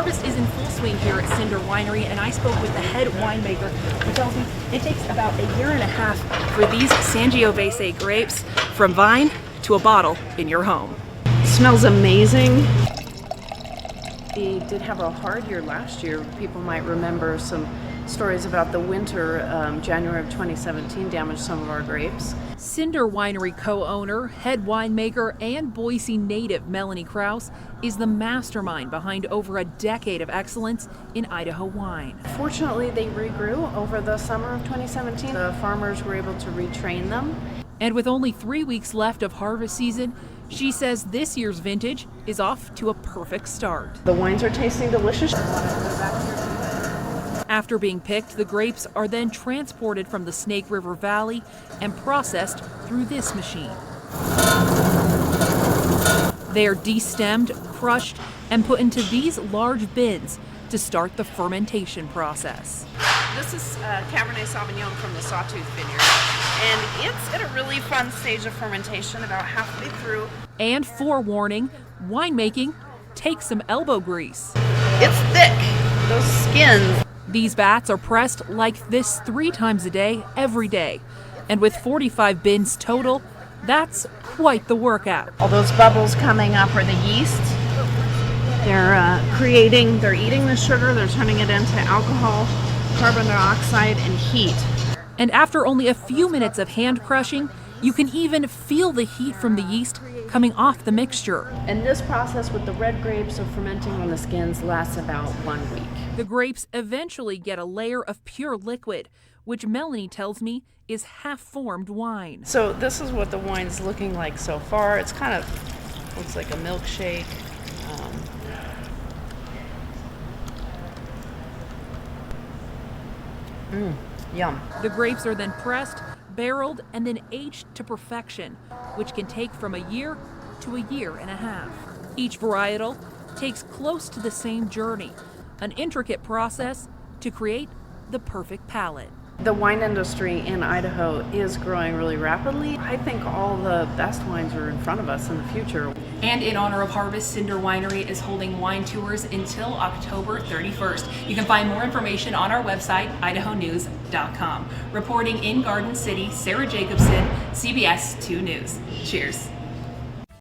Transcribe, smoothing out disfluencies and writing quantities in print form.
Harvest is in full swing here at Cinder Winery, and I spoke with the head winemaker who tells me it takes about a year and a half for these Sangiovese grapes from vine to a bottle in your home. Smells amazing. We did have a hard year last year. People might remember some stories about the winter. January of 2017 damaged some of our grapes. Cinder Winery co-owner, head winemaker, and Boise native Melanie Krause is the mastermind behind over a decade of excellence in Idaho wine. Fortunately, they regrew over the summer of 2017. The farmers were able to retrain them. And with only 3 weeks left of harvest season, she says this year's vintage is off to a perfect start. The wines are tasting delicious. After being picked, the grapes are then transported from the Snake River Valley and processed through this machine. They are destemmed, crushed, and put into these large bins to start the fermentation process. This is Cabernet Sauvignon from the Sawtooth Vineyard, and it's at a really fun stage of fermentation, about halfway through. And forewarning, winemaking takes some elbow grease. It's thick, those skins. These vats are pressed like this 3 times a day, every day. And with 45 bins total, that's quite the workout. All those bubbles coming up are the yeast. They're eating the sugar, they're turning it into alcohol, carbon dioxide, and heat. And after only a few minutes of hand crushing, you can even feel the heat from the yeast coming off the mixture. And this process with the red grapes of fermenting on the skins lasts about 1 week. The grapes eventually get a layer of pure liquid, which Melanie tells me is half-formed wine. So this is what the wine's looking like so far. It's kind of looks like a milkshake. Yum. The grapes are then pressed, barreled, and then aged to perfection, which can take from a year to a year and a half. Each varietal takes close to the same journey, an intricate process to create the perfect palate. The wine industry in Idaho is growing really rapidly. I think all the best wines are in front of us in the future. And in honor of Harvest, Cinder Winery is holding wine tours until October 31st. You can find more information on our website, idahonews.com. Reporting in Garden City, Sarah Jacobson, CBS 2 News. Cheers.